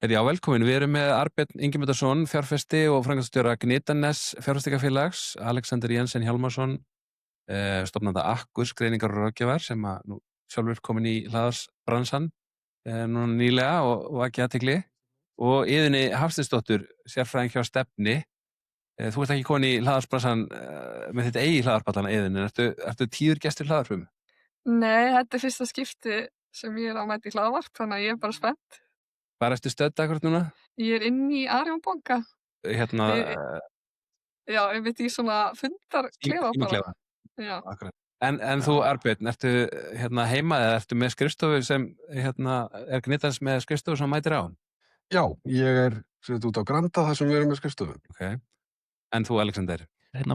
Já, velkomin. Við erum með Arnbjörn Ingimundarson, fjárfesti og framkvæmdastjóra Gnitanes fjárfestingafélags, Alexander Jensen Hjálmarsson, stofnanda Akkus greiningar og ráðgjafar sem að nú sjálfur komin í hlaðarsbransan núna nýlega og vakið athygli, og Iðunni Hafsteinsdóttur, sérfræðing hjá Stefni. Þú ert ekki komin í hlaðarsbransan með þitt eigi hlaðarpallana Iðunni. Ertu tíður gestur í hlaðarpum? Nei, þetta er fyrsta skipti sem ég að mæta í hlaðvarp, þannig að ég bara spennt. Hvar ertu stödd akkurat núna? Ég inn í Arion banka. Hérna... Já, einmitt í svona fundarklefa bara. Tímaklefa. Já. Akkurat. En þú, Arnbjörn, ertu heima eða ertu með skrifstofu sem, er Gnitans með skrifstofu sem mætir á? Já, ég er út á Granda þar sem við erum með skrifstofu. Ok. En þú, Alexander?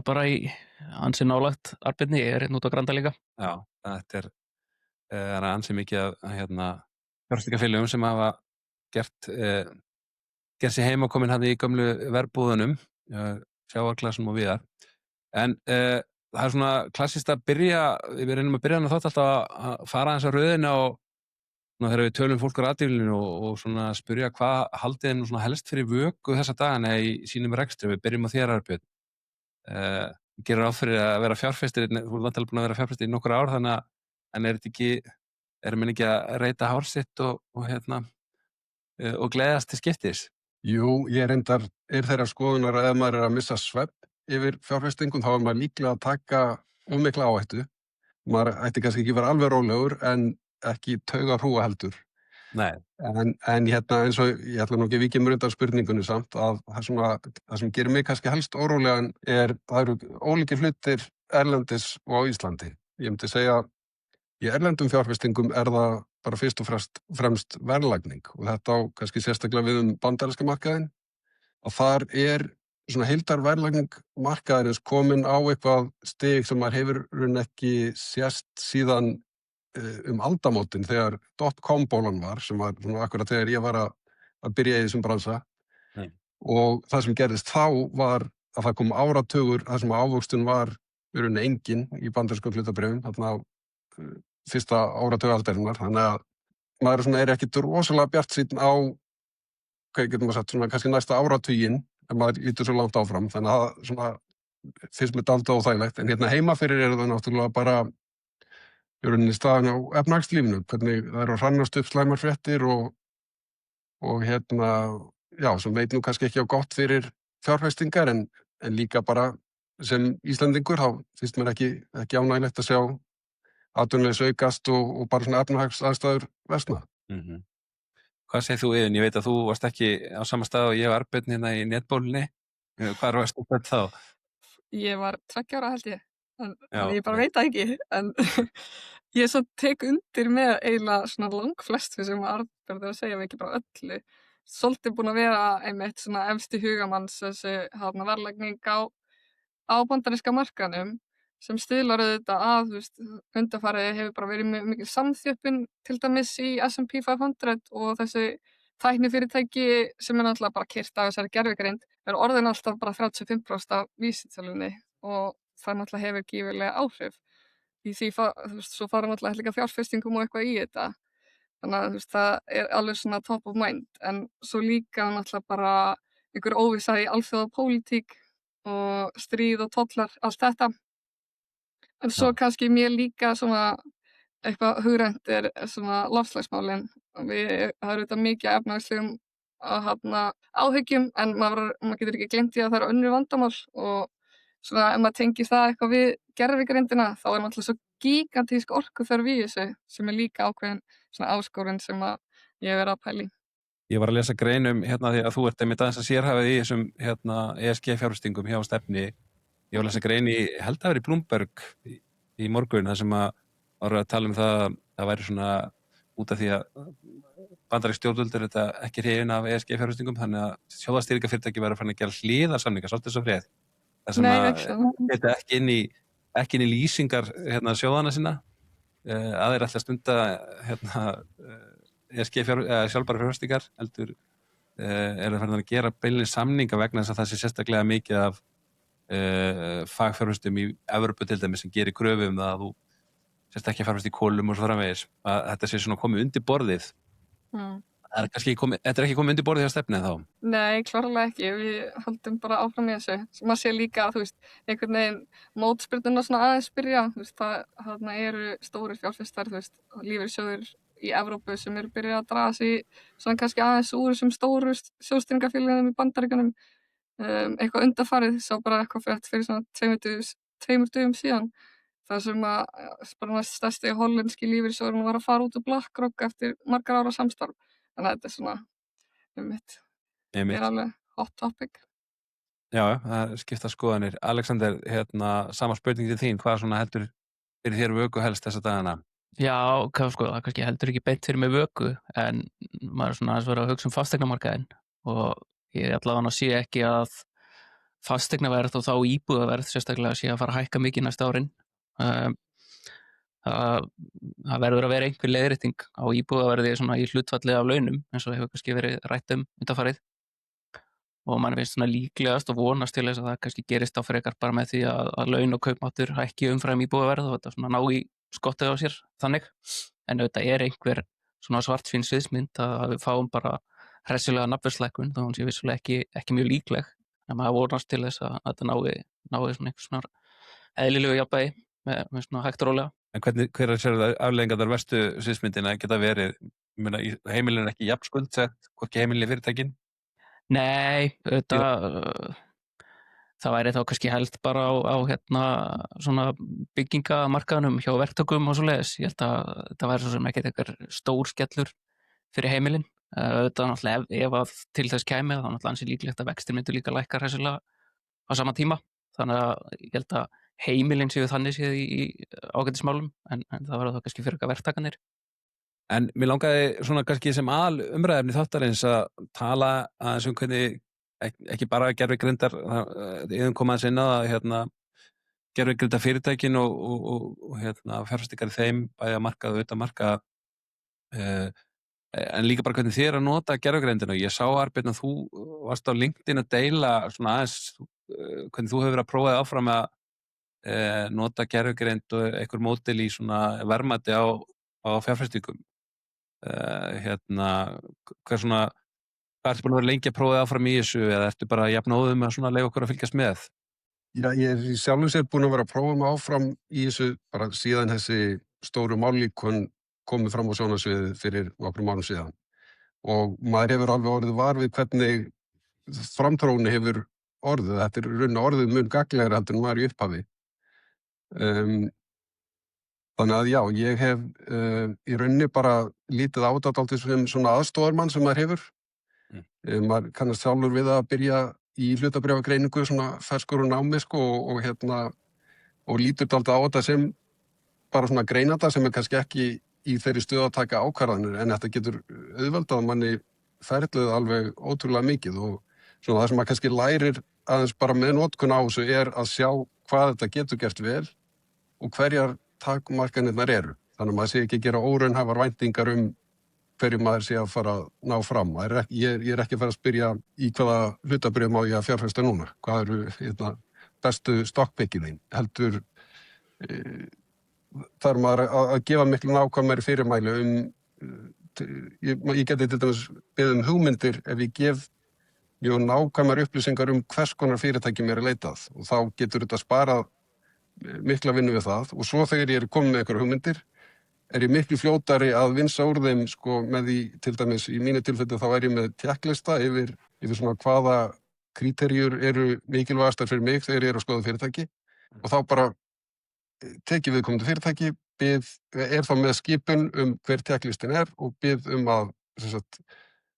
Bara í ansi nálægt Arnbjörni, ég út á Granda líka. Já, þetta er ansi mikið af fjárfestingafélögum sem hafa gert sér heima og komin hann í gömlu verbúðunum, sjávarklassum og víðar. En það er svona klassískt að við reynum að byrja þátt alltaf að fara aðeins á röðina og þegar við tölum fólk á radíulinu og svona spyrja hvað haldið er nú svona helst fyrir vöku þessa dagana í sínum rekstri. Við byrjum á þér, Arnbjörn. Gerir ráð fyrir að vera fjárfestir, þú ert vantilega búin að vera fjárfestir í nokkur ár, þannig að erum við ekki að reyta hár sitt og gleðast til skiptis? Jú, ég er þeirra skoðunar að ef maður er að missa svefn yfir fjárfestingum, þá er maður líklega að taka mikla áhættu. Maður ætti kannski ekki vera alveg rólegur en ekki tauga hrúga heldur. Nei. En eins og ég ætla nú ekki að víkja mér undan spurningunni samt, að það sem gerir mig kannski helst órólegan það eru ólíkir hlutir erlendis og á Íslandi. Ég myndi segja í erlendum fjárfestingum er það bara fyrst og fremst verðlagning, og þetta á kannski sérstaklega við bandaríska markaðinn, og þar er svona heildarverðlagning markaðarins komin á eitthvað stig sem maður hefur ekki sést síðan aldamótin þegar .com-bólan var, sem var svona akkurat þegar ég var að byrja í þessum bransa. Og það sem gerðist þá var að það kom áratugur þar sem ávöxtun var í rauninni engin í bandarískum hlutabréfum, þarna á fyrsta áratug aldarinnar, þannig að maður er ekkit rosalega bjartsýnn á, hvað getum maður sagt, svona kannski næsta áratuginn, ef maður lítur svo langt áfram, þannig að það svona finnst mér dálítið óþægilegt. En heima fyrir það náttúrulega bara í rauninni staðan á efnahagslífinu, hvernig það eru að hrannast upp slæmar fréttir og já, sem veit nú kannski ekki á gott fyrir fjárfestingar, en líka bara sem Íslendingur, þá finnst mér ekki ánægilegt að sjá atvinnuleysi aukast og bara svona efnahagsaðstæður versna. Hvað segir þú, Iðunn? Ég veit að þú varst ekki á sama stað og ég var Arnbjörn hérna í netbólunni. Hvar varst þú þá? Ég var 2 ára held ég, en ég bara veit það ekki, en ég svo tek undir með eiginlega svona langflestu sem Arnbjörn er að segja, við ekki bara öllu. Svolítið búin að vera einmitt svona efst í hugamanns þessi verðlagning á bandaríska markaðnum, sem stuðlar auðvitað að, undanfarið hefur bara verið mikil samþjöppun til dæmis í S&P 500 og þessi tæknifyrirtæki sem náttúrulega bara keyrt af þessari gervigreind er orðin alltaf bara 35% af vísitölunni, og það náttúrulega hefur gífurlega áhrif. Í því svo fara náttúrulega líka fjárfestingum og eitthvað í þetta. Þannig að það er alveg svona top of mind, en svo líka náttúrulega bara einhver óvissa í alþjóðapólitík og stríð og tollar, allt þetta. En svo kannski mér líka svona eitthvað hugrænt er svona loftslagsmálin. Það er auðvitað mikið efnahagslegum áhyggjum, en maður getur ekki gleymt því að það eru önnur vandamál, og svona ef maður tengir það eitthvað við gervigreindina, þá er náttúrulega svo gigantísk orkuþörf í þessu, sem er líka ákveðin svona áskorun sem að ég hef verið að pæla í. Ég var að lesa grein því að þú ert einmitt aðeins að sérhæfið í þessum ESG fjárfestingum hjá Stefni. Ég var að lesa grein held að vera í Bloomberg í morgun, þar sem að voru að tala það væri svona út af því að bandarísk stjórnvöld þetta ekki hrifin af ESG fjárfestingum, þannig að sjóðastýringarfyrirtæki væri að fara að gera hliðarsamninga, svolítið svo frétt. Það sem að geta ekki inn í lýsingar sjóðana sinna, að þeir ætla að stunda ESG sjálfbæra fjárfestingar, heldur eru farin að gera beinlega samninga vegna þess að það sé sérstaklega mikið af fagfjárfestum í Evrópu til dæmis sem gerir kröfu það að þú sérst ekki að fjárfesta í kolum og svo framvegis, að þetta sé svona komið undir borðið. Þetta ekki komið undir borðið hjá stefnið þá? Nei, klárlega ekki. Við höldum bara áfram í þessu. Maður sé líka, þú veist, einhvern veginn mótspyrnuna svona aðeins byrja. Þú veist, þarna eru stórir fjárfestar, þú veist, lífeyrissjóðir í Evrópu sem eru byrjað að draga sig svona kannski aðeins úr þessum stóru sjóðstýringarfélögum í Bandaríkjunum. Eitthvað undanfarið, sá bara eitthvað frétt fyrir svona tveimur dögum síðan. Það sem bara stærsti hollenski lífeyrissjóðurinn var að fara út úr BlackRock eftir margar ára samstarf. Þannig að þetta er svona er alveg hot topic. Já, það skipta skoðanir. Alexander, sama spurning til þín, hvað svona heldur fyrir þér vöku helst þessa dagana? Já, það kannski heldur ekki beint fyrir mig vöku, en maður er svona aðeins verið að hugsa fasteignamarkaðinn og ég allavega sé ekki að fasteignaverð og þá íbúðaverð sérstaklega sé að fara að hækka mikið næsta árin. Það verður að vera einhver leiðrétting á íbúðaverði svona í hlutfalli af launum eins og hefur kannski verið rætt undanfarið og mann finnst svona líklegast og vonast til þess að það kannski gerist á frekar bara með því að laun og kaupmáttur hækki umfram íbúðaverð og þetta svona ná í skottið á sér þannig, en auðvitað er einhver svona svartfín sviðsmynd að við fáum bara hressilega nafnverðslækkun þá hún sé vissulega ekki mjög líkleg en maður vonast til þess að þetta nái svona einhver svona eðlilegu jafnvægi með svona hægt og rólega. En hver sér það afleiðingar verstu sviðsmyndina geta verið? Heimilin er ekki jafn skuldsett, hvorki heimilin fyrirtækin? Nei, það væri þá kannski held bara á svona byggingamarkaðnum hjá verktökum og svoleiðis. Ég held að þetta væri svo sem ekkert eitthvað stór skellur fyrir heimilin. Þetta náttúrulega ef að til þess kæmi þá náttúrulega ansi líklegt að vextir myndu líka lækka hressilega á sama tíma. Þannig að ég held að heimilin séu þannig séð í ágætismálum en það verður þá kannski fyrir verktakanir. En mér langaði svona kannski sem umræðefni þáttarins að tala aðeins hvernig ekki bara gervigreindar yfir koma aðeins inn að gervigreinda fyrirtækin og fjárfestingar í þeim bæði að marka og utan marka en líka bara hvernig þið að nota gervigreindina. Ég sá Arnbjörn að þú varst á LinkedIn að deila svona aðeins hvernig þú hefur verið að prófa þig áfram að nota gervigreind og einhver módel í svona verðmæti á fjárfestingum. Hvað ertu búin að vera lengi að prófa þig áfram í þessu eða ertu bara jafnóðum að svona leyfa okkur að fylgjast með? Já, ég er í sjálfu sér búin að vera að prófa mig áfram í þessu bara síðan þessi stóru mállíkon komið fram á sjónarsviðið fyrir nokkrum árum síðan og maður hefur alveg orðið var við hvernig framþróunin hefur orðið. Þetta er raun og orðið mun gagnlegra heldur en maður í upphafi. Þannig að já, ég hef í rauninni bara lítið á þetta dálítið sem svona aðstoðarmann sem maður hefur. Maður kannast sjálfur við að byrja í hlutabréfagreiningu svona ferskur og námi og lítur dálítið á þetta sem bara svona greinanda sem er kannski ekki í þeirri stöðu að taka ákvarðanir en þetta getur auðveldað manni ferlið alveg ótrúlega mikið og svona það sem maður kannski lærir aðeins bara með notkun á þessu er að sjá hvað þetta getur gert vel og hverjar takmarkanirnar eru. Þannig að maður sé ekki gera óraunhæfar væntingar hverju maður sé að fara að ná fram. Ég er ekki að fara að spyrja í hvaða hlutabréf má ég að fjárfesta núna. Hvað eru bestu stokkpikkin þín? Heldur þarf maður að gefa miklu nákvæmari fyrirmæli ég geti til dæmis beðið hugmyndir ef ég gef mjög nákvæmar upplýsingar hvers konar fyrirtæki mér er leitað og þá getur þetta sparað mikla vinnu við það og svo þegar ég er komið með einhverjar hugmyndir er ég miklu fljótari að vinsa úr þeim með því til dæmis í mínu tilfelli þá er ég með checklista yfir svona hvaða kríteríur eru mikilvægastar fyrir mig þegar ég er að skoða fyrirtæki og þá bara tekið viðkomandi fyrirtæki, er þá með skipun hver checklistin er og bið að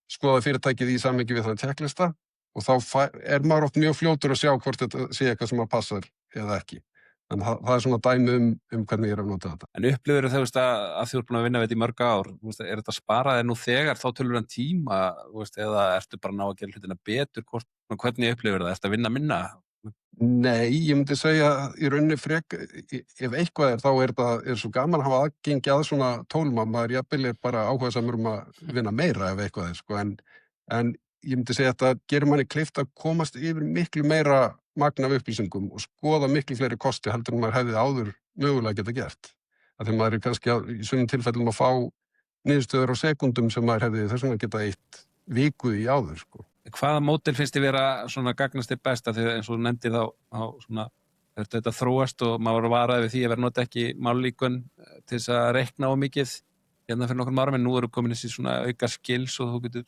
skoða fyrirtækið í samhengi við þann checklista og þá er maður oft mjög fljótur að sjá hvort þetta sé eitthvað sem passar eða ekki. En það er svona dæmi hvernig ég er að nota þetta. En upplifirðu að þú ert búin að vinna við þetta í mörg ár, er þetta sparaði nú þegar þá töluverðan tíma, eða ertu bara að ná að gera hlutina betur, hvernig upplifirðu það? Ertu að vinna minna? Nei, ég myndi segja í rauninni ef eitthvað þá er svo gaman að hafa aðgengi að svona tólum að maður jafnvel bara áhugasamur að vinna meira ef eitthvað en ég myndi segja að það gerir manni kleift að komast yfir miklu meira magn af upplýsingum og skoða miklu fleiri kosti heldur en maður hefði áður mögulega geta gert. Þegar maður er kannski í sumum tilfellum að fá niðurstöður á sekúndum sem maður hefði þess vegna geta eytt viku í áður, sko. Hvaða módel finnst þið vera svona gagnast þér besta þegar eins og þú nefndir þá svona þetta þróast og maður varaði við því að vera nota ekki mállíkun til þess að reikna á mikið hérna fyrir nokkrum árum en nú eru komin þessi svona auka skills og þú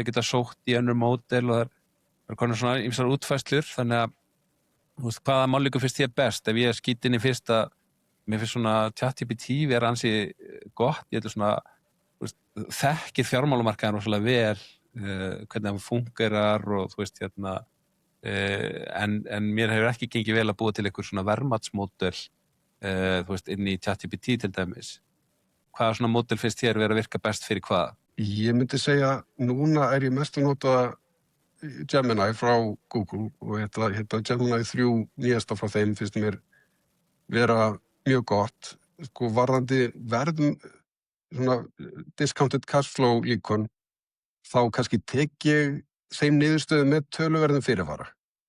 geta sótt í önnur módel og það er komin svona ýmsar útfærslur þannig að þú veist, hvaða mállíkun finnst þér best ef ég skýt inn í fyrst að mér finnst svona ChatGPT vera ansi gott, ég ætla svona þekkir fjármálamarkaðin rosalega vel hvernig það fungerar og þú veist hérna en mér hefur ekki gengið vel að búa til einhver svona verðmatsmódel þú veist inn í ChatGPT til dæmis hvaða svona módel finnst þér vera að virka best fyrir hvað? Ég myndi segja núna ég mest að nota Gemini frá Google og þetta Gemini 3 nýjasta frá þeim finnst mér vera mjög gott sko varðandi verðum svona discounted cash flow líkon þá kannski tek ég þeim niðurstöðum með töluverðum fyrirvara.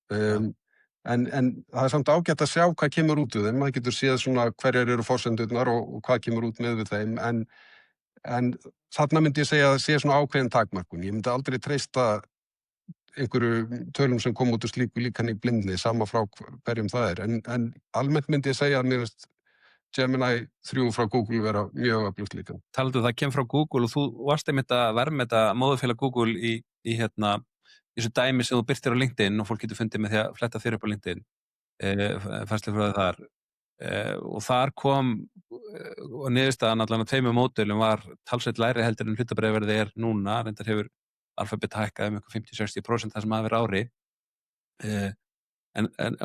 En það samt ágætt að sjá hvað kemur út úr þeim. Maður getur séð svona hverjar eru forsendurnar og hvað kemur út með við þeim. En þarna myndi ég segja að það sé svona ákveðin takmarkun. Ég myndi aldrei treysta einhverju tölum sem kom út úr slíku líkan í blindni, sama frá hverjum það er. En almennt myndi ég segja að mér finnst Gemini 3 frá Google vera mjög öflugt líka. Talandi það kemur frá Google og þú varst einmitt að verðmeta móðurfélag Google í hérna þessu dæmi sem þú birtir á LinkedIn og fólk getur fundið með því að fletta þér upp á LinkedIn færslu frá þar og þar kom og niðurstaðan allan að tveimur módelum var talsveit lægri heldur en hlutabréfaverðið núna, reyndar hefur Alphabet hækkað um 50-60% það sem hafi verið ári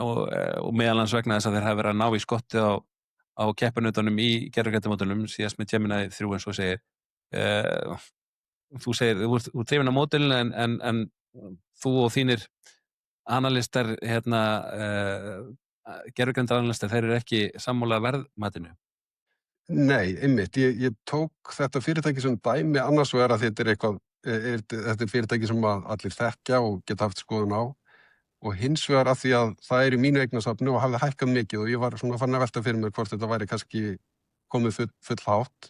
og meðal annars vegna þess að þeir hafi verið að ná í skotti á keppanutunum í gervigrindamódelum síðast með Gemini 3 eins og segir þú segir, þú ert drifin á módelin en þú og þínir analistar hérna gervigrindanalistar, þeir eru ekki sammála verðmatinu? Nei, einmitt, ég tók þetta fyrirtæki sem dæmi annars vegar að þetta er fyrirtæki sem allir þekkja og geta haft skoðun á og hins vegar að því að það er í mínu eignasafni og hafði hækkað mikið og ég var svona farin að velta fyrir mér hvort þetta væri kannski komið full hátt.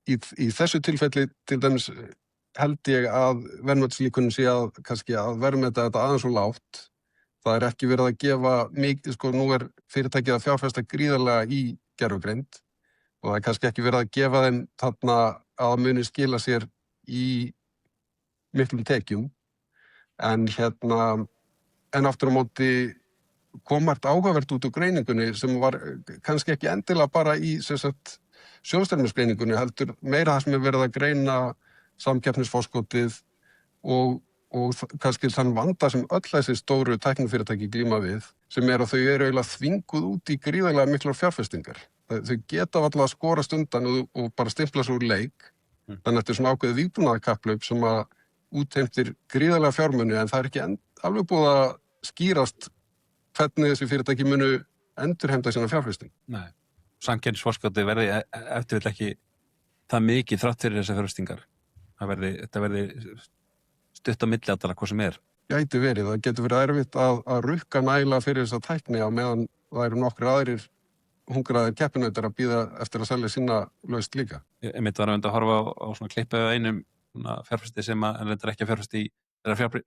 Í þessu tilfelli til dæmis held ég að verðmatslíkunin sé að kannski að verðmeta þetta aðeins og lágt. Það er ekki verið að gefa mikið, sko nú er fyrirtækið að fjárfesta gríðarlega í gervigreind og það er kannski ekki verið að gefa þeim þarna að muni skila sér í miklum tekjum. En aftur á móti kom margt áhugavert út úr greiningunni sem var kannski ekki endilega bara í sjóðstefnusgreiningunni heldur meira það sem er verið að greina samkeppnisforskotið og kannski þann vanda sem öll þessi stóru tæknifyrirtæki glíma við sem er að þau eru eiginlega þvinguð út í gríðarlega miklar fjárfestingar. Þau geta varla að skorast undan og bara stimpla svo úr leik. Þannig að þetta er svona ákveðið vígbúnaðarkapphlaup sem að útheimtir gríðarlega fjármuni en það er ekki alveg búið að skýrast hvernig þessi fyrirtæki munu endurheimta sína fjárfesting. Nei, samkeppnisforskotið verði eftir vill ekki það mikið þrátt fyrir þessar fjárfestingar. Þetta verði stutt á milli alltaf hvað sem er. Gæti verið, það getur verið erfitt að rukka nægilega fyrir þessa tækni á meðan það eru nokkri aðrir hungraðir keppinautar að bíða eftir að selja sína laust líka. Ég mitt var að horfa á svona klippu af einum fjárfesti sem að reyndar ekki að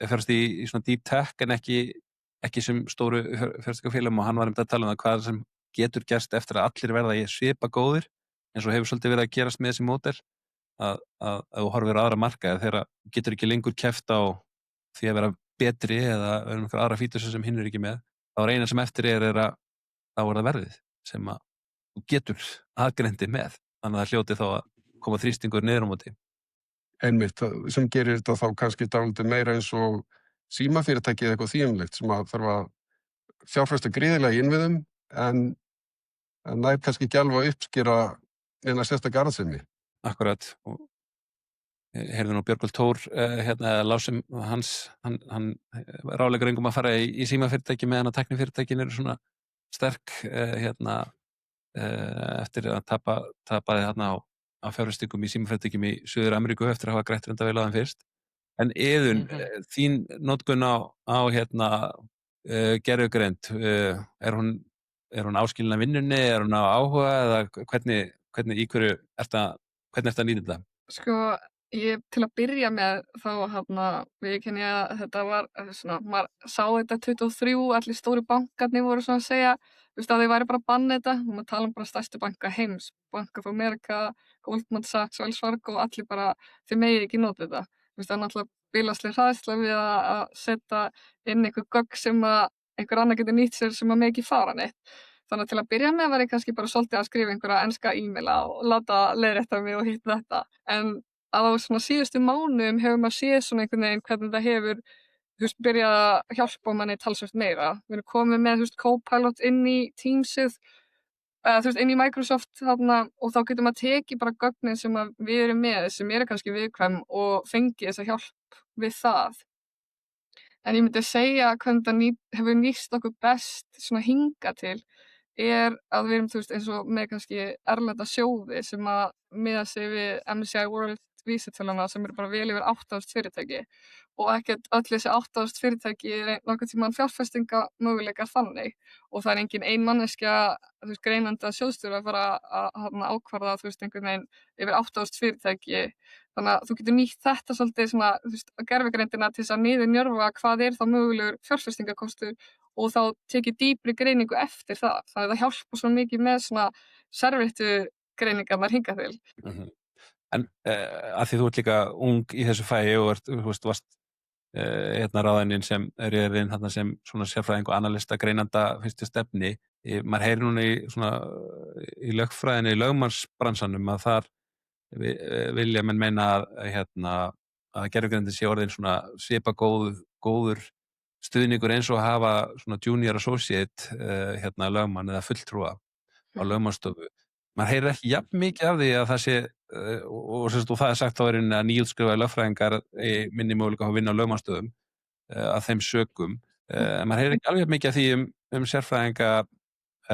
fjárfesti í svona deep tech en ekki sem stóru fjárfestingafélögum og hann var að tala um það hvað sem getur gerst eftir að allir verða í svipa góðir eins og hefur svolítið verið að gerast með þessi módel að þú horfir á aðra markaði þegar getur ekki lengur keppt á því að vera betri eða vera einhver aðra fítur sem hinn er ekki með þá er eina sem eftir þá er það verðið sem að þú getur aðgreindi með þannig að það hljóti þá að koma þrýstingur niður á móti. Einmitt, sem gerir þetta þá kannski dálítið meira eins og símafyrirtæki eða eitthvað þýjumlegt sem að þarf að fjárfesta gríðarlega í innviðum en nær kannski ekki alveg að uppskera neina sérstaklega arðsemi. Akkurat og heyrðu nú Björgvald Thor lásum hans hann ráðleggur engum að fara í símafyrirtæki meðan að tæknifyrirtækin eru svona sterk eftir að tapaði þarna á fjárfestingum í símafyrirtækjum í Suður Ameríku eftir að hafa grætt reynda vel á þeim fyrst. En Iðunn, þín notkun á gervigreind, er hún áskilin af vinnunni, er hún á áhuga eða hvernig hvernig ertu að nýta þetta? Sko, til að byrja með þá viðurkenni ég að þetta var svona, maður sá þetta 23, allir stóru bankarnir voru svona að segja, þú veist, að þeir væri bara að banna þetta, og maður tala bara stærstu banka heims, Bank of America, Goldman Sachs, Wells Fargo, allir bara, þeir megi ekki nota þetta. Þú veist, það er náttúrulega bílasleg hræðsla við að setja inn einhver gögn sem að einhver annar getur nýtt sér sem að megi ekki fara neitt. Þannig að til að byrja með var ég kannski bara svolítið að skrifa einhverja enska e-maila og láta leiðrétta mig og hitt þetta. En að á svona síðustu mánuðum hefur maður séð svona einhvern veginn hvernig það hefur, þú veist, byrjað að hjálpa manni talsvert meira. Við erum komið með, þú veist, Copilot inn í Teamsið, þú veist, inn í Microsoft þarna, og þá getur maður tekið bara gögnin sem að við erum með, sem eru kannski viðkvæm, og fengið þessa hjálp við það. En ég myndi segja hvernig það hefur nýst okkur best svona hingað til að við erum, þú veist, eins og með kannski erlenda sjóði sem að miða sig við MSCI World vísitöluna sem eru bara vel yfir 8.000 fyrirtæki, og ekkert öll þessi 8.000 fyrirtæki nokkurn tímann fjárfestingamöguleikar þannig, og það er engin ein manneskja, þú veist, greinandi að sjóðstjóri að fara að ákvarða, þú veist, einhvern veginn yfir 8.000 fyrirtæki. Þannig að þú getur nýtt þetta svolítið svona, þú veist, gervigreindina til þess að niðurnjörfa hvað er þá mögulegur fjárfestingakostur, og þá tekið dýpri greiningu eftir það. Þannig að það hjálpar svo mikið með svona servéttu greiningarnar hingað til. En að því þú ert líka ung í þessu fæi og varst ráðinn sem riðinn þarna sem svona sérfræðing og analista greinanda fyrstu stefni, maður heyrir núna í lögfræðinni, í lögmannsbransanum, að þar vilja menn meina að gervigreindin sé orðin svona svipa góður stuðningur eins og að hafa svona junior associate lögmann eða fulltrúa á lögmannsstofu. Maður heyrir ekki jafn mikið af því að það sé, og það er sagt þá að nýútskrifaðir lögfræðingar minni möguleika að vinna á lögmannsstöðum af þeim sökum. Maður heyrir ekki alveg jafn mikið af því sérfræðinga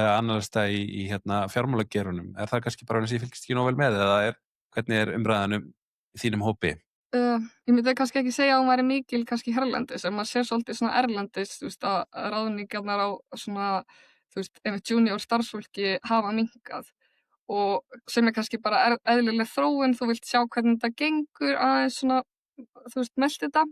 analista í fjármálagerunum. Er það kannski bara eins og ég fylgist ekki nóg vel með, eða hvernig er umræðan í þínum hópi? Ég myndi kannski ekki segja að hún væri mikil kannski hérlendis, en maður sér svolítið svona erlendis, þú veist, að ráðningarnar á svona, þú veist, einmitt junior starfsfólki hafa minnkað, og sem er kannski bara eðlileg þróun, þú vilt sjá hvernig þetta gengur aðeins svona, þú veist, melda þetta,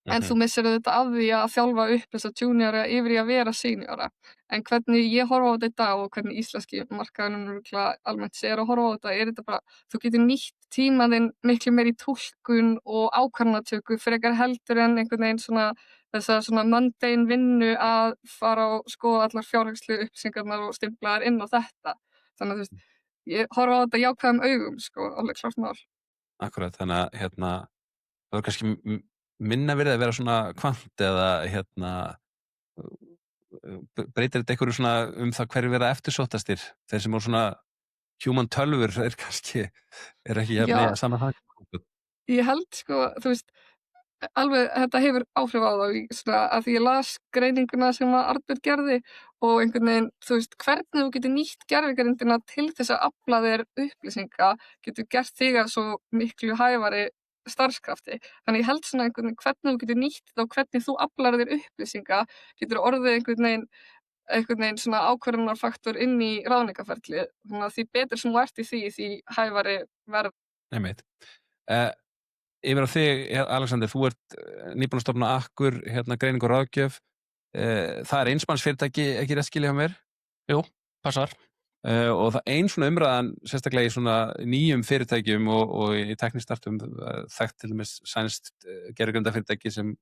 en þú missir þetta af því að þjálfa upp þessa juniora yfir í að vera seniora. En hvernig ég horfa á þetta í dag og hvernig íslenski markaðurinn almennt sér að horfa á þetta, þetta bara, þú getur nýtt tímaðinn miklu meir í túlkun og ákvarðanatöku frekar heldur en einhvern veginn svona þessa svona mundane vinnu að fara og skoða allar fjárhagslu upplýsingarnar og stimplaðar inn á þetta. Þannig að þú veist, ég horfa á þetta jákvæðum augum, sko, alveg klart mál. Akkurat, þannig að það er kannski minna verið að vera svona kvant, eða breytir þetta einhverju svona það hverju verða eftirsóttastir, þeir sem eru svona human tölvur kannski ekki saman það. Ég held, sko, þú veist, alveg þetta hefur áhrif á það, svona, að því ég las greininguna sem Arnbjörn gerði, og einhvern veginn, þú veist, hvernig þú getur nýtt gervigreindina til þess að afla þér upplýsinga getur gert þig að svo miklu hæfari starfskrafti. Þannig ég held svona einhvern veginn hvernig þú getur nýtt þetta og hvernig þú aflar þér upplýsinga getur orðið einhvern veginn svona ákvörðunarfaktor inn í ráðningarferli. Þannig að því betur sem þú ert í því hæfari verð. Einmitt. Yfir á þig, Alexander, þú ert nýbúinn að stofna Akkur, greining og ráðgjöf. Það er einsmannsfyrirtæki, ekki rétt skilja hjá mér? Jú, passar. Og það ein svona umræðan, sérstaklega í svona nýjum fyrirtækjum og í tæknistartum, þekkt til dæmis sænskt gervigrindafyrirtæki sem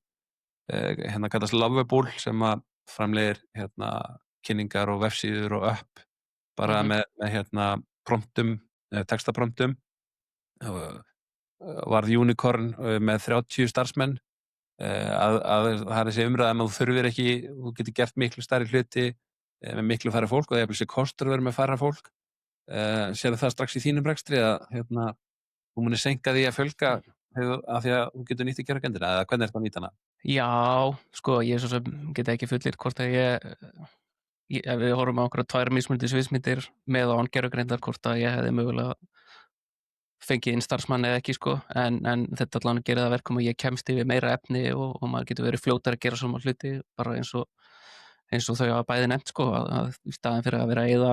kallast Lovable, sem að framleiðir kynningar og vefsíður og upp bara með promptum, textapromptum, varð unicorn með 30 starfsmenn. Að það er þessi umræða að þú þurfir ekki, þú getur gert miklu stærri hluti með miklu færra fólk, og það er þessi kostur að vera með færra fólk. Sérðu það strax í þínum rekstri að þú munir senka því að fjölga af því að þú getur nýtt í gervigrindina, eða hvernig ertu að nýta hana? Já, sko, ég svo sem geta ekki fullir hvort að ef við horfum á einhverja 2 mismunandi sviðsmyndir með án gervigrindar, hvort að ég hefði mögulega fengið inn starfsmann eða ekki, sko, en þetta allan gerir það verkum að ég kemst yfir meira efni og maður getur verið fljótar að gera svona hluti, bara eins og þau hafa bæði nefnt, sko, að í staðinn fyrir að vera að eyða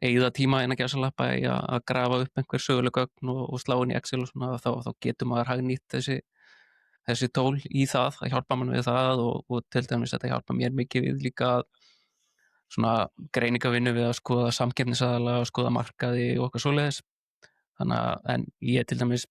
eyða tíma innan gæsalappa í að grafa upp einhver söguleg gögn og slá inn í Excel og svona, þá getur maður hagnýtt þessi tól í það, að hjálpa mann við það og til dæmis þetta hjálpa mér mikið við líka svona greiningavinnu við að skoða samkeppnisaðila og skoða markaði og okkar svoleiðis. Þannig að en ég til dæmis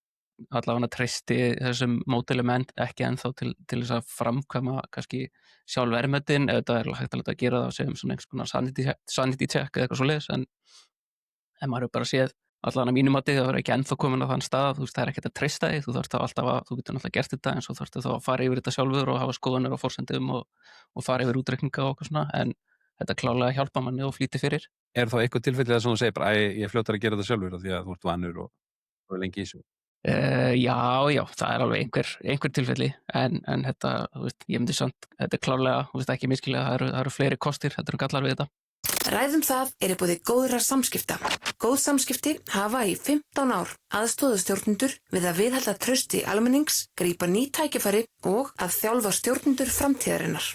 allavega treysti þessum módelum ekki ennþá til þess að framkvæma kannski sjálf verðmætin, eða þetta hægt að gera það sem svona einhvers konar sanity check eða eitthvað svoleiðis, en maður bara séð allavega að mínum að það verður ekki ennþá komin á þann stað, þú veist, það ekkert að treysta því, þú þarft þá alltaf að, þú getur náttúrulega gert þetta en svo þarftu þá að fara yfir þetta sjálfur og hafa skoðanir á forsendum og fara yfir útreikninga og eitthvað svona, en þetta klálega hjálpa manni og flýti fyrir. Er þá eitthvað tilfellið að þú segir bara, ég fljótar að gera þetta sjálfur því að þú ert vanur og lengi í þessu? Já, það er alveg einhver tilfelli, en þetta, þú veist, ég myndi samt, þetta klálega, þú veist, ekki miskilega, það eru fleiri kostir, þetta eru gallar við þetta. Ræðum það í boði góðra samskipta. Góð samskipti hafa í 15 ár aðstoða stjórnendur við að viðhalda trausti almennings, grípa ný tækifæri og að þjálfa stjórnendur framtíðarinnar.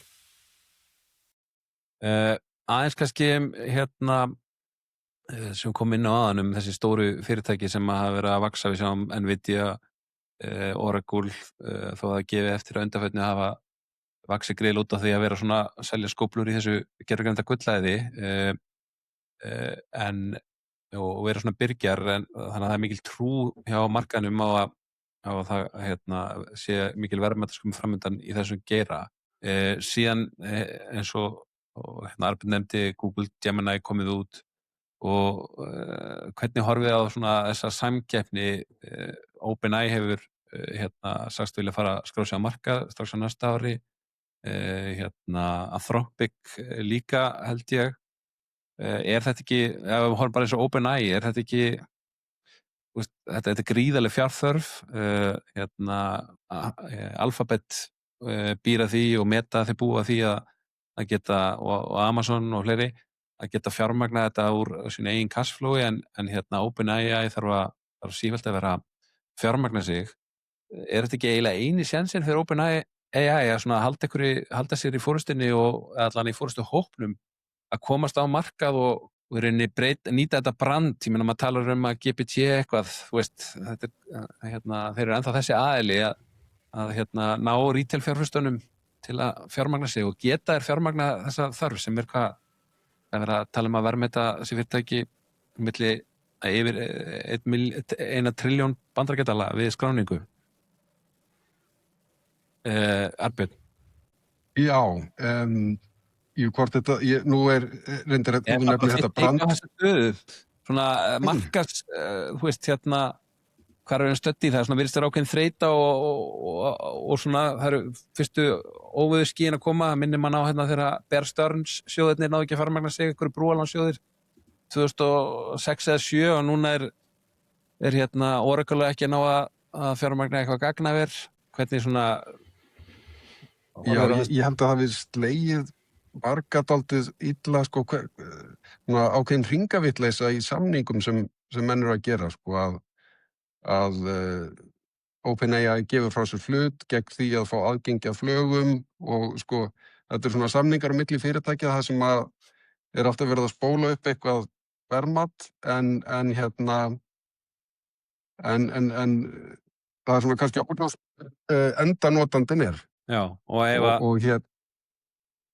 Aðeins kannski sem kom inn á áðan þessi stóru fyrirtæki sem hafa verið að vaksa, við sjáum Nvidia, Oracle, þó að það gefi eftir að undanförnu hafa vaxið grill út af því að vera svona að selja skóflur í þessu gervigreinda gullæði og vera svona byrgjar, þannig að það er mikil trú hjá markanum á að það sé mikil verðmætasköpun framundan í þessum geira. Síðan eins og Arnbjörn nefndi, Google Gemini komið út og hvernig horfið á svona þessa samkeppni. OpenAI hefur sagst vilja fara að skrá sig á markað strax á næsta ári. Anthropic líka held ég. Er þetta ekki, ef við horfum bara eins og OpenAI, er þetta ekki, þetta er gríðarleg fjárþörf, Alphabet býr að því og Meta þeir búa að því að geta, og Amazon og fleiri, að geta fjármagna þetta úr sínu eigin cashflowi, en OpenAI þarf sífellt að vera fjármagna sig. Er þetta ekki eiginlega eini sénsinn fyrir OpenAI að halda sér í fórustinni og allan í fórustu hópnum að komast á markað og nýta þetta brand? Ég meina, maður talar að GPT eitthvað, þú veist, þeir eru ennþá þessi aðili að ná retail fjárfestunum til að fjármagna sig og geta fjármagna þessa þörf sem hvað að vera að tala að verðmeta þessi fyrirtæki milli yfir 1 trilljón bandaríkjadala við skráningu. Arnbjörn? Já, hvort þetta, nú reyndar að þú nefnir þetta brand. Svona markas, þú veist, hvað er stödd í það? Svona virðist þér ákveðin þreyta og svona, það eru fyrstu óveður skíin að koma, minnir mann á þegar Bear Stearns sjóðirnir náðu ekki að fjármagna sig, einhverju brúalánsjóðir 2006 eða 2007 og núna er Oracle ekki að ná að fjármagna eitthvað gagnaver. Hvernig svona... Já, ég held að það við slegið marga dálítið illa, ákveðin hringavitleisa í samningum sem menn eru að gera, að OpenAI gefur frá sér hlut gegn því að fá aðgengi að flugum og þetta er svona samningar á milli fyrirtækja það sem er alltaf verið að spóla upp eitthvað verðmat en það er svona kannski endanotandinn er. Já, og ef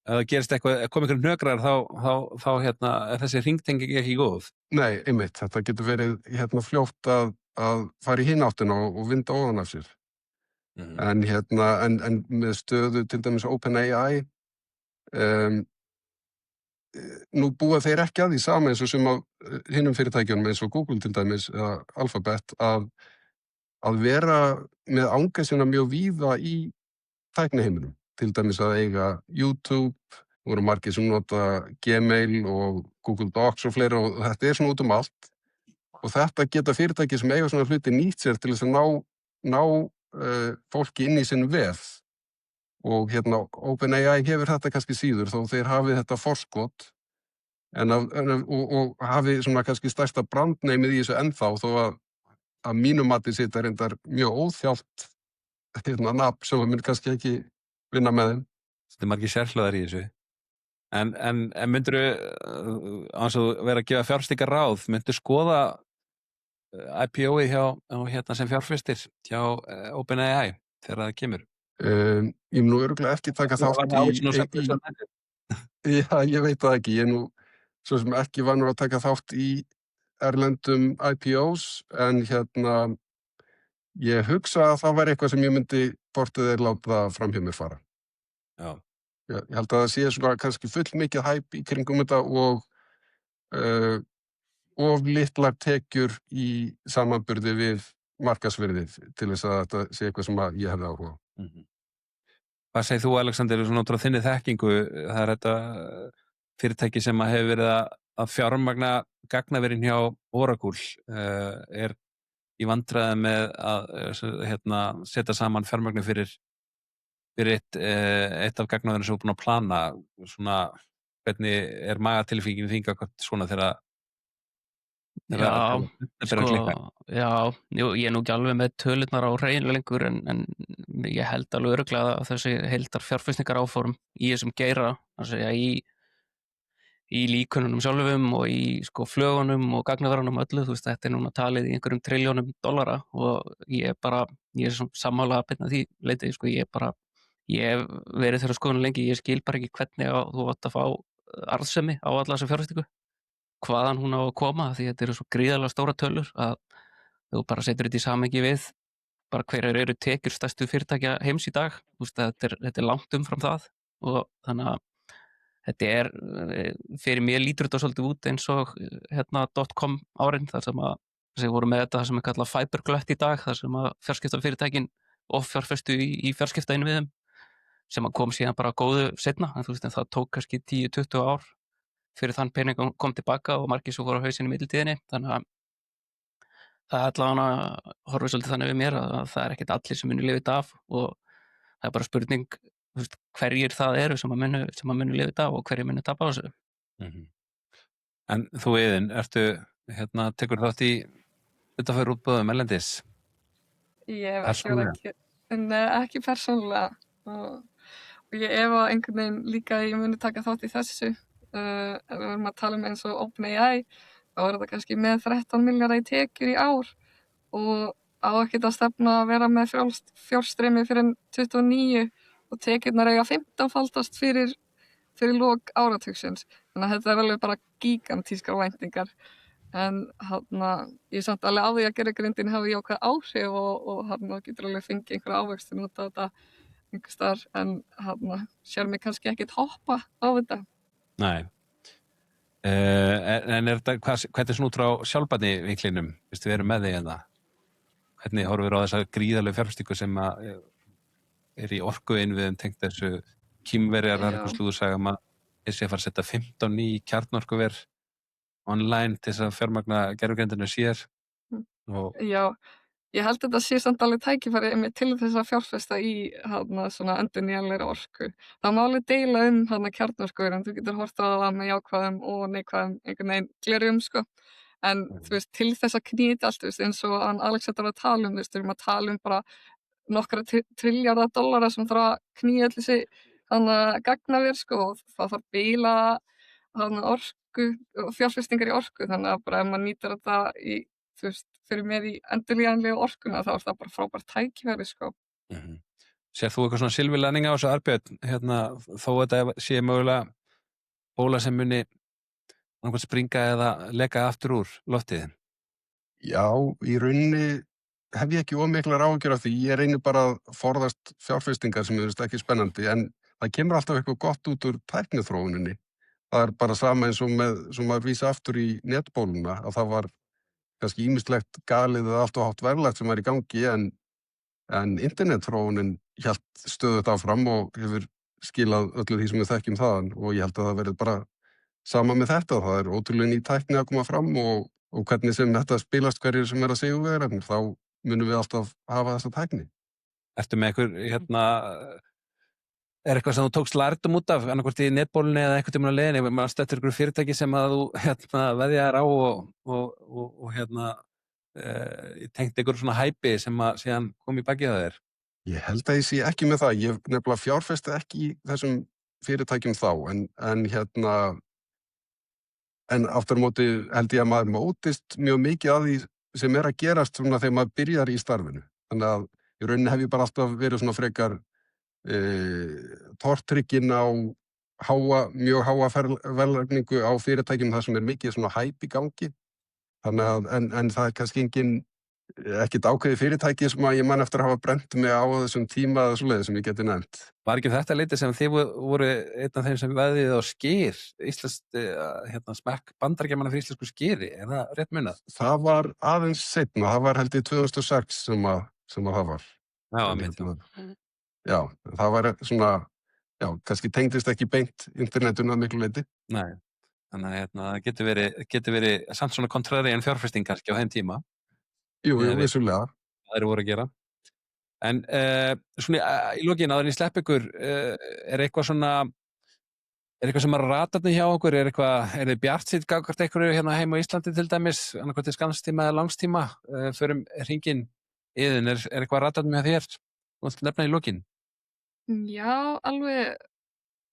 það gerist eitthvað, kom einhverjum hnökrar þá er þessi hringtenging ekki góð. Nei, einmitt, þetta getur verið fljótt að fara í hinn áttina og vinda ofan af sér. En með stöðu til dæmis OpenAI, nú búa þeir ekki að því sama eins og sem af hinnum fyrirtækjunum eins og Google til dæmis, eða Alphabet, að vera með ángesina mjög víða í tækniheiminum. Til dæmis að eiga YouTube, voru margir sem nota Gmail og Google Docs og fleira og þetta svona út allt. Og þetta geta fyrirtæki sem eiga svona hluti nýtt sér til þess að ná fólki inn í sinn vef. Og OpenAI hefur þetta kannski síður þó þeir hafi þetta forskot og hafi svona kannski stærsta brandneymið í þessu ennþá þó að mínum mati sitt reyndar mjög óþjált nafn sem mun kannski ekki vinna með þeim. Þetta er margir sérhljóðar í þessu. En myndirðu, án þess að vera að gefa fjárfestingar ráð, myndirðu skoða IPO-ið sem fjárfestir hjá OpenAI þegar það kemur? Ég mun nú örugglega ekki taka þátt já, ég veit það ekki. Ég er nú svo sem ekki vanur að taka þátt í erlendum IPOs, en ég hugsa að það væri eitthvað sem ég myndi hvort þeir láta fram hjá mér fara. Já. Ég held að það sé svona kannski full mikið hæp í kringum þetta og of litlar tekjur í samanburði við markaðsvirðið til þess að þetta sé eitthvað sem ég hefði áhuga á. Hvað segir þú, Alexander, svona út frá þinni þekkingu? Það er þetta fyrirtæki sem hefur verið að fjármagna gagnaverin hjá Oracle, er í vandræði með að setja saman fjármagni fyrir eitt af gagnaverinn sem er búin að plana. Svona, hvernig er magatilfinningin þín gagnvart svona þegar ég er nú ekki alveg með tölurnar á hreinu lengur en ég held alveg örugglega að þessi heildar fjárfestingar áform í þessum geira, að segja í líkununum sjálfum og í flögunum og gagnaverunum öllu, þú veist, þetta er núna talið í einhverjum triljónum dollara og ég er sammála að byrna því leiti, ég hef verið þeirra skoðun lengi, ég skil bara ekki hvernig þú átt að fá arðsemi á alla þessa fjárfestingu, hvaðan hún á að koma, því þetta eru svo gríðarlega stóra tölur að þú bara setur þetta í samhengi við bara hverjar eru tekjur stærstu fyrirtækja heims í dag, þú veist, þetta er langt umfram það og þannig að þetta er, fyrir mér lítur þetta svolítið út eins og .com árin, þar sem voru með þetta sem er kallað fiberglött í dag, þar sem að fjarskiptafyrirtækin offjárfestu í fjarskiptainnviðum sem að kom síðan bara góðu seinna, en þú veist, en það tók kannski 10-20 ár fyrir þann pening kom tilbaka og margir svo voru á hausinn í millitíðinni, þannig að það er allavega horfið svolítið þannig við mér að það er ekkert allir sem munu lifa þetta af og það er bara spurning, þú veist, hverjir það eru sem að munu lifa þetta af og hverjir munu tapa á þessu. En þú, Iðunn, tekur þátt í hlutafjár útboðum erlendis? Ég hef ekki persónulega og ég efa einhvern veginn líka að ég muni taka þátt í þessu. Ef við erum að tala eins og OpenAI, þá er þetta kannski með 13 milljarða í tekjur í ár og á ekkert að stefna að vera með fjárstreymi fyrir 29 og tekjurnar eiga 15-faldast fyrir lok áratugsins. Þannig að þetta er alveg bara gigantískar væntingar. En ég er samt alveg á því að gervigrindin hafi jákvæð áhrif og getur alveg fengið einhverja ávöxtun út af þetta einhvers staðar, en sér mig kannski ekkert hoppa á þetta. Nei. En er þetta, hvernig er svona út frá sjálfbærni vinklinum, við erum með því en það? Hvernig horfum við á þessa gríðarlegu fjárfestingu sem er í orkuinnviðum tengt þessu Kínverjar, það er eitthvað slúðursaga að þessi að fara að setja 15 ný kjarnorkuver online til þess að fjármagna gervigrindinu sér. Já, ég held að þetta sé samt alveg tækifæri til þess að fjárfesta í svona endurnýjanlegri orku. Það má alveg deila kjarnorkuver, en þú getur horft á það með jákvæðum og neikvæðum einhvern veginn glerjum, En þú veist, til þess að knýta allt, eins og Alexander var að tala við erum að tala bara nokkra trilljarða dollara sem þarf að knýja allir þessi gagnaver, og það þarf bíla orku og fjárfestingar í orku, þannig að bara ef maður nýtir þetta í, þú veist, fyrir mér í endurnýjanlegu orkuna, þá er það bara frábært tækifæri, Sér þú eitthvað svona silfur lining á þessu, Arnbjörn, þó þetta sé mögulega bóla sem muni springa eða leka aftur úr loftið? Já, í rauninni hef ég ekki ómiklar áhyggjur af því. Ég reynir bara að forðast fjárfestingar sem er ekki spennandi, en það kemur alltaf eitthvað gott út úr tækniþróuninni. Það er bara sama eins og maður vísa aftur í netbóluna, að það var kannski ýmislegt galið eða allt og hátt verðlagt sem var í gangi, en internetþróunin hélt stöðugt áfram og hefur skilað öllu því sem við þekkjum þaðan, og ég held að það verið bara sama með þetta. Það er ótrúlega ný tækni að koma fram og hvernig sem þetta spilast hverjir sem er að sigurvegara, þá munum við alltaf hafa þessa tækni. Ertu með er eitthvað sem þú tókst lærdóm út af, annarkvort í netbólunni eða einhvern tímann á leiðinni, maður stettur ykkur fyrirtæki sem að þú veðjaðir á og tengt ykkur svona hæpi sem að síðan kom í bakið á þér? Ég held að ég sé ekki með það. Ég nefnilega fjárfesti ekki í þessum fyrirtækjum þá, en aftur á móti held ég að maður mótist mjög mikið af því sem að gerast svona þegar maður byrjar í starfinu. Þannig að í rauninni hef ég bara alltaf verið svona frekar tortrygginn á mjög háa verðlagningu á fyrirtækjum þar sem mikið svona hæp í gangi. Þannig að, en það kannski ekkert ákveðið fyrirtæki sem að ég man eftir að hafa brent mig á þessum tíma eða svoleiðis sem ég geti nefnt. Var ekki þetta leiti sem þið voru einn af þeim sem veðið á skyr, íslenskt, smekk Bandaríkjamanna fyrir íslensku skyri, er það rétt munað? Það var aðeins seinna, það var held í 2006 sem að það var. Já, einmitt. Já, það var svona, já, kannski tengdist ekki beint internetinu að miklu leyti. Nei, þannig að það getur verið samt svona kontrarian fjárfesting kannski á þeim tíma. Jú, vissulega. Það voru að gera. En svona í lokin, áður en ég slepp ykkur, er eitthvað sem að ratarni hjá okkur? Er þið bjartsýnn gagnvart einhverju hérna heima á Íslandi til dæmis, annarkvæmt til skamstíma eða langstíma? Förum hringinn Iðunn, er eitthvað ratarni með þér? Þú vilt nefna í lokin? Já, alveg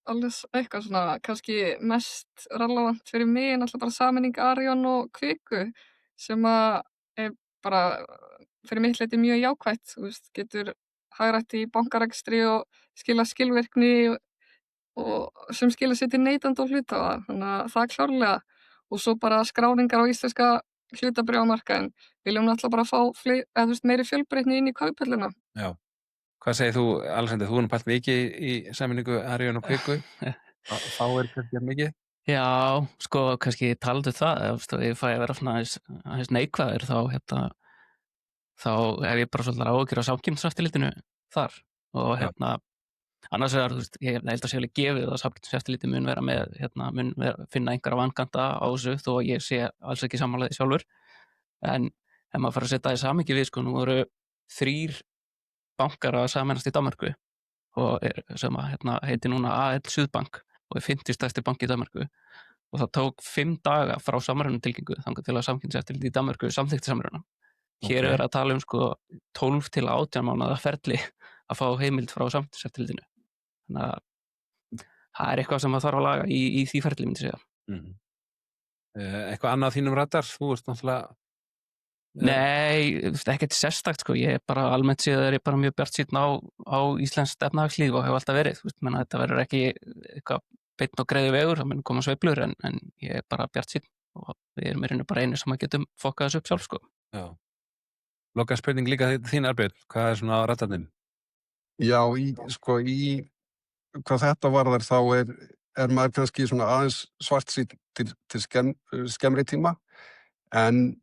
eitthvað svona, kannski mest relevant fyrir mig en alltaf bara sameining Arion og Kviku sem að er bara fyrir mitt leyti mjög jákvætt, þú veist, getur hagrætt í bankarekstri og skila skilvirkni og sem skila sér til neytenda og hluthafa, þannig að það klárlega og svo bara skráningar á íslenska hlutabréfamarkaðinn, viljum náttúrulega bara fá meiri fjölbreytni inn í kauphöllina. Já. Hvað segir þú, Alexander? Þú erum pælt mikið í sameiningu Arion og Kviku. Fáir kannski mikið? Já, sko, kannski talandi það, ef ég fæ að vera svona aðeins neikvæður, þá hef ég bara svolítið áhyggjur á Samkeppniseftirlitinu þar og annars vegar, ég held að sé alveg gefið að Samkeppniseftirlitið mun finna einhverja vankanta á þessu þó að ég sé alls ekki sammála því sjálfur, en ef maður fara að setja það í samhengi við, sko, nú voru 3 bankar að sameinast í Danmörku og sem að heitir núna AL Sydbank og er 50 stærsti banki í Danmörku og það tók 5 daga frá samrunartilkynningu þangað til að Samkeppniseftirlitið í Danmörku samþykkti samruna. Hér er að tala um sko 12 til 18 mánaða ferli að fá heimild frá Samkeppniseftirlitinu. Þannig að það er eitthvað sem það þarf að laga í því ferli, myndi segja. Eitthvað annað á þínum radar? Þú ert náttúrulega... Nei, ekkert sérstakt, sko. Ég er bara almennt séð er ég bara mjög bjartsýnn á íslenskt efnahagslíf og hef alltaf verið. Menna, þetta verður ekki eitthvað beinn og greiði vegur, það mun koma sveiflur, en ég er bara bjartsýnn og við erum í rauninu bara einu sem að getum fokkað þessu upp sjálf, sko. Já. Loka spurning líka þín, Arnbjörn. Hvað er svona á radarnum? Já, hvað þetta varðar þá er maður kannski svona aðeins svartsýnn til skemmri tíma, en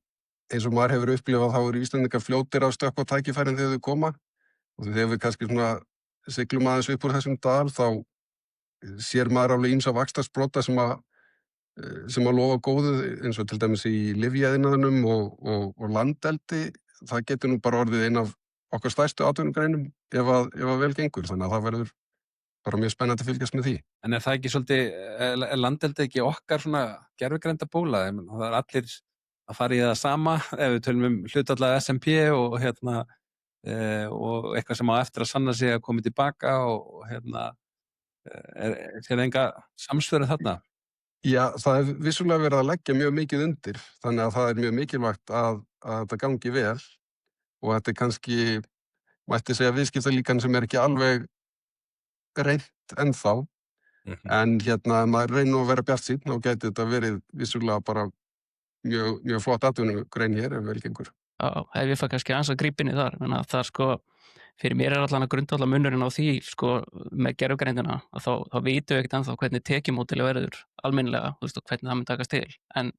eins og maður hefur upplifað þá eru Íslendingar fljótir að stökkva tækifærin þegar þau koma og þegar við kannski svona siglum aðeins upp úr þessum dal þá sér maður alveg ýmsa vaxtarsprota sem að lofa góðu eins og til dæmis í lyfjaiðnaðinum og landeldi. Það getur nú bara orðið ein af okkar stærstu atvinnugreinum ef að vel gengur, þannig að það verður bara mjög spennandi að fylgjast með því. En er það ekki svolítið, er landeldi ekki okkar svona gervigreinda bóla? Það er allir að fara í það sama ef við tölum hlutfall S&P og eitthvað sem á eftir að sanna sig að koma tilbaka og er það enga samsvöru þarna? Já, það er vissulega verið að leggja mjög mikið undir, þannig að það er mjög mikilvægt að þetta gangi vel og þetta er kannski, mætti segja viðskiptalíkan sem er ekki alveg reynt ennþá, en maður reynir að vera bjartsýnn og gæti þetta verið vissulega bara mjög flott atvinnugrein hér ef vel gengur. Já, ef ég fæ kannski aðeins að grípa inn í þar, menn að það sko, fyrir mér er allan að grundvallar munurinn á því sko með gervigreindina að þá vitum við ekkert ennþá hvernig tekjumódeli verður almennilega, þú veist, og hvernig það mun takast til, en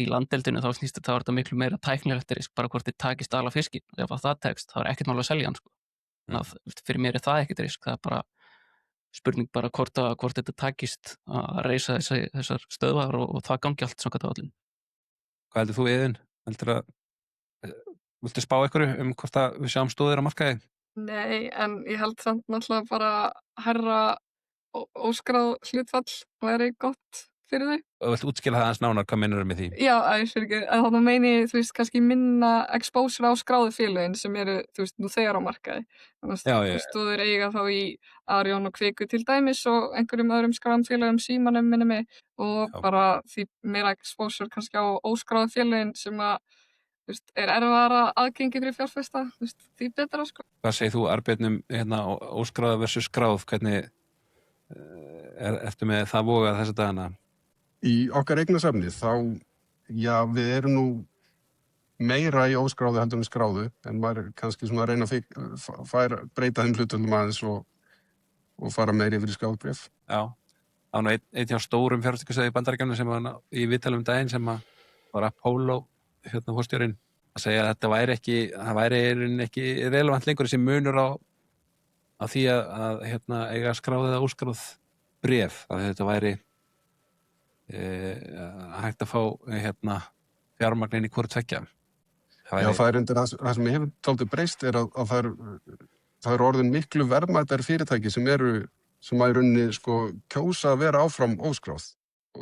í landeldinu þá snýst þetta, þá er þetta miklu meira tæknilegt risk, bara hvort þið takist ala fiskinn, og ef það tekst, þá er ekkert mál að selja hann sko. Fyrir mér er það ekkert risk, það er bara spurning bara hvort þetta takist að reisa þessar stöðvar og það gangi allt samkvæmt áætlun. Hvað heldur þú, Iðunn? Viltu spá einhverju hvort að við sjáum stóðir á markaði? Nei, en ég held samt náttúrulega bara herra óskráð hlutfall væri gott fyrir þau. Og vilt útskýra það aðeins nánar, hvað meinarðu með því? Já, fyrir ekki, en þannig meini ég, þú veist, kannski minna exposure á skráðu félögin sem eru, þú veist, nú þegar á markaði. Þannig Já, að, þú veist, þú þeir eiga þá í Arion og Kviku til dæmis og einhverjum öðrum skráðum félögum, Símanum minni mig, og Já. bara því meira exposure kannski á óskráðu félögin sem að, þú veist, erfiðara aðgengi fyrir fjárfesta, þú veist, því betra, sko. Hvað segir þú, Arnbjörn, hérna, óskráða versus skráð, hvernig ertu með það vogað þessa dagana? Í okkar eignasafni þá, já, við erum nú meira í óskráðu heldur en skráðu, en maður er kannski svona að reyna að breyta þeim hlutum aðeins og fara meira yfir í skráðbréf. Já, það var nú einn hjá stórum fjárfestingarsjóði í Bandaríkjunum sem var í viðtalum daginn sem var Apollo, hérna forstjórinn, að segja að það væri ekki relevant lengur þessi munur á því að hérna, eiga skráð eða óskráð bréf, að þetta væri hægt að fá hérna, fjármagnin í hvoru tveggja. Já, það er undir það sem ég hefur tóltið breyst er að það er orðin miklu verðmætari fyrirtæki sem að í rauninni sko kjósa að vera áfram óskráð.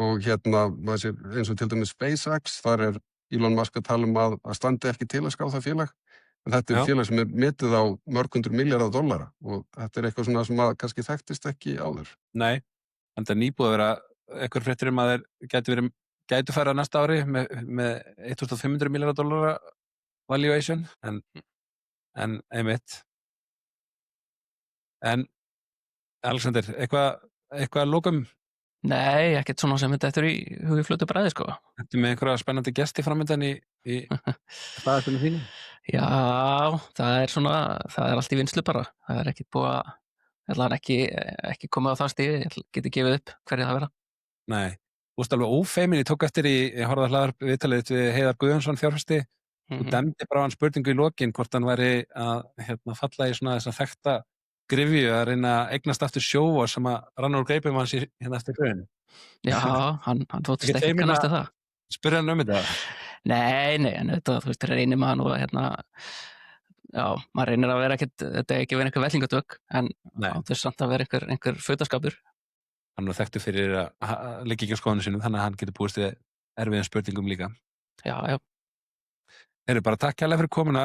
Og hérna, maður sér eins og til dæmis SpaceX, þar er Elon Musk að tala að standi ekki til að skrá það félag. En þetta er félag sem er metið á mörg $100 milljarða og þetta er eitthvað svona sem að kannski þekktist ekki áður. Nei, en það er nýbúið að vera einhver fréttir að þeir gætu fara næsta ári með $1.500 milljarða valuation, en einmitt. En Alexander, eitthvað að lokum? Nei, ekkert svona sem þetta eftir í hugi fljótu bræði, sko. Ertu með einhverja spennandi gesti framöndan í staðarfinu þínu? Já, það er allt í vinnslu bara. Það er ekkert búið að, ekki komið á það stíði, ég geti gefið upp hverju það vera. Nei, þú veist alveg ófeimin, ég tók eftir ég horfði að hlaðar viðtalið við Heiðar Guðjónsson fjárfesti og dæmdi bara hann spurningu í lokin hvort hann væri að falla í svona þessa þekkta gryfju að reyna að eignast aftur sjóvor sem að rann úr greipum hans hérna eftir hrun. Já, hann þóttist ekki kannast það. Spurði hann þetta? Nei, en þetta, þú veist, reynir maður nú að já, maður reynir að vera þetta ekki vera einhver vellingatök, en það er samt að vera einhver fötaskapur. Hann er þekktur fyrir að liggja ekki á skoðinu sínum, þannig að hann getur búist við erfiðum spurningum líka. Já. Heyrðu, bara takk kærlega fyrir komuna,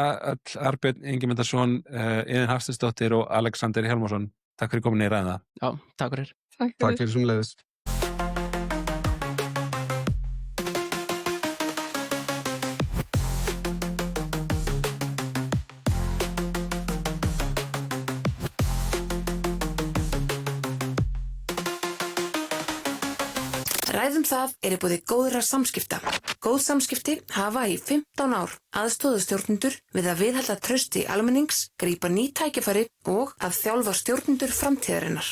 Arnbjörn Ingimundarson, Iðunn Hafsteinsdóttir og Alexander Hjálmarsson. Takk fyrir komuna í ræðina. Já, takk fyrir. Takk fyrir sömuleiðis. Ræðum það í boði góðra samskipta. Góð samskipti hafa í 15 ár aðstoðað stjórnendur við að viðhalda trausti almennings, grípa ný tækifæri og að þjálfa stjórnendur framtíðarinnar.